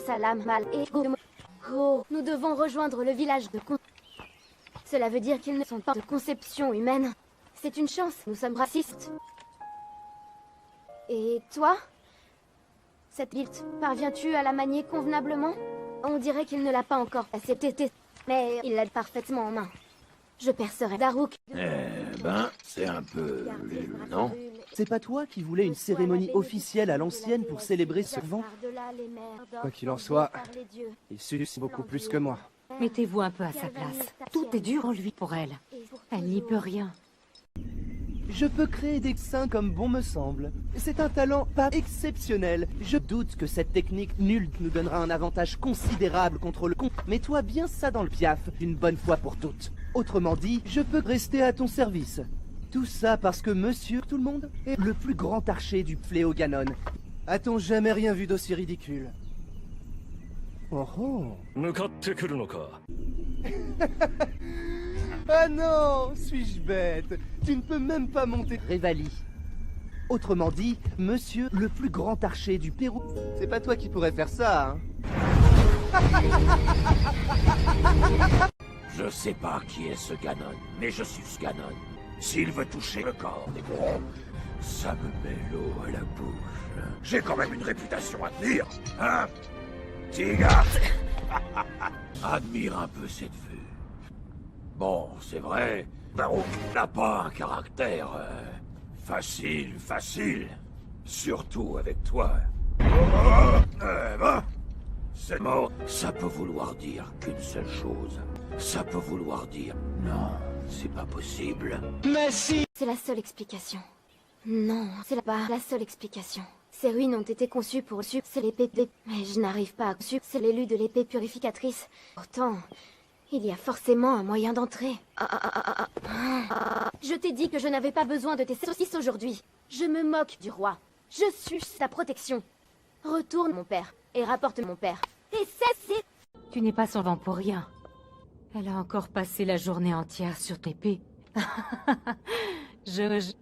sa lame mal et... Oh, nous devons rejoindre le village de Con... Cela veut dire qu'ils ne sont pas de conception humaine. C'est une chance, nous sommes racistes. Et toi? Cette build, parviens-tu à la manier convenablement? On dirait qu'il ne l'a pas encore accepté, mais il l'a parfaitement en main. Je percerai Daruk. C'est un peu... non? C'est pas toi qui voulais une cérémonie officielle à l'ancienne pour célébrer ce vent? Quoi qu'il en soit, il suce beaucoup plus que moi. Mettez-vous un peu à sa place. Tout est dur en lui pour elle. Elle n'y peut rien. Je peux créer des seins comme bon me semble. C'est un talent pas exceptionnel. Je doute que cette technique nulle nous donnera un avantage considérable contre le con. Mets-toi bien ça dans le piaf, une bonne fois pour toutes. Autrement dit, je peux rester à ton service. Tout ça parce que monsieur, tout le monde, est le plus grand archer du fléau Ganon. A-t-on jamais rien vu d'aussi ridicule? Oh oh. Ah non, suis-je bête? Tu ne peux même pas monter. Révalie. Autrement dit, monsieur le plus grand archer du Pérou. C'est pas toi qui pourrais faire ça, hein? Je sais pas qui est ce Ganon, mais je suis ce Ganon. S'il veut toucher le corps des gros, ça me met l'eau à la bouche. J'ai quand même une réputation à tenir, hein? Petit gars, admire un peu cette vue. Bon, c'est vrai, Daruk n'a pas un caractère facile. Surtout avec toi. C'est mort. Ça peut vouloir dire qu'une seule chose. Ça peut vouloir dire non, c'est pas possible. Mais si! C'est la seule explication. Non, c'est pas la seule explication. Ces ruines ont été conçues pour c'est l'épée de... Mais je n'arrive pas à c'est l'élu de l'épée purificatrice. Pourtant, il y a forcément un moyen d'entrer. Je t'ai dit que je n'avais pas besoin de tes saucisses aujourd'hui. Je me moque du roi. Je suis sa protection. Retourne, mon père, et rapporte mon père. Et c'est... Tu n'es pas son vent pour rien. Elle a encore passé la journée entière sur ton épée.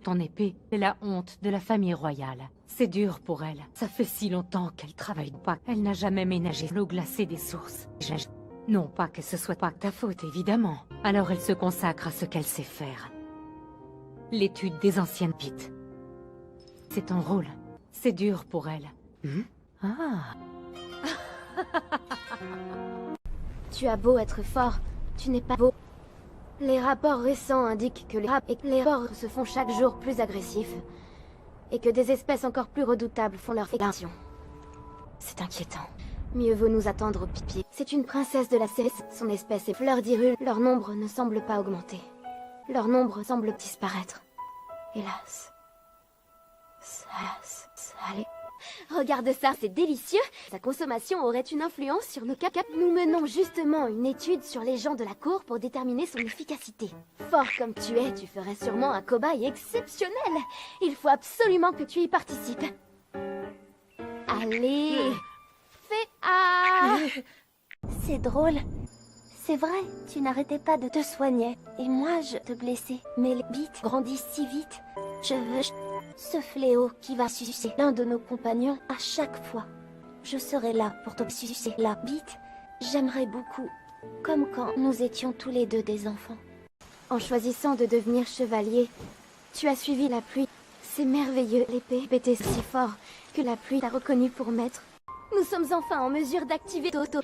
Ton épée est la honte de la famille royale. C'est dur pour elle. Ça fait si longtemps qu'elle travaille pas. Elle n'a jamais ménagé l'eau glacée des sources. Non pas que ce soit pas ta faute, évidemment. Alors elle se consacre à ce qu'elle sait faire. L'étude des anciennes pites. C'est ton rôle. C'est dur pour elle. Ah. Tu as beau être fort, tu n'es pas beau. Les rapports récents indiquent que les rapports se font chaque jour plus agressifs. Et que des espèces encore plus redoutables font leur extinction. C'est inquiétant. Mieux vaut nous attendre au pipi. C'est une princesse de la CS. Son espèce est fleur d'Hyrule. Leur nombre ne semble pas augmenter. Leur nombre semble disparaître. Hélas. Allez. Regarde ça, c'est délicieux. Sa consommation aurait une influence sur nos capacités. Nous menons justement une étude sur les gens de la cour pour déterminer son efficacité. Fort comme tu es, tu ferais sûrement un cobaye exceptionnel. Il faut absolument que tu y participes. Allez. C'est drôle. C'est vrai, tu n'arrêtais pas de te soigner. Et moi, je te blessais. Mais les bites grandissent si vite. Je veux... Ce fléau qui va sucer l'un de nos compagnons à chaque fois. Je serai là pour te sucer la bite. J'aimerais beaucoup. Comme quand nous étions tous les deux des enfants. En choisissant de devenir chevalier, tu as suivi la pluie. C'est merveilleux. L'épée était si fort que la pluie t'a reconnu pour maître. Nous sommes enfin en mesure d'activer Toto.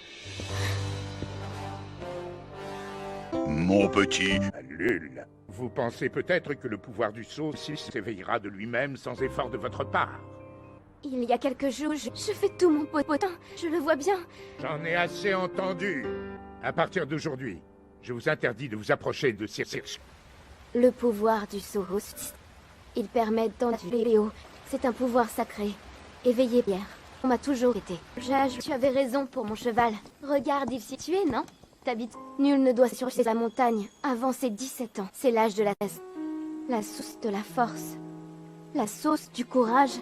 Mon petit... Lul, vous pensez peut-être que le pouvoir du saucisson s'éveillera de lui-même sans effort de votre part. Il y a quelques jours, je fais tout mon potin, je le vois bien. J'en ai assez entendu. À partir d'aujourd'hui, je vous interdis de vous approcher de Circe. Le pouvoir du saucisson. Il permet d'enlever les hauts. C'est un pouvoir sacré. Éveillé Pierre. On m'a toujours été. Tu avais raison pour mon cheval. Regarde, il s'y tuait, non? T'habites. Nul ne doit surcher la montagne avant ses 17 ans. C'est l'âge de la thèse. La source de la force. La sauce du courage.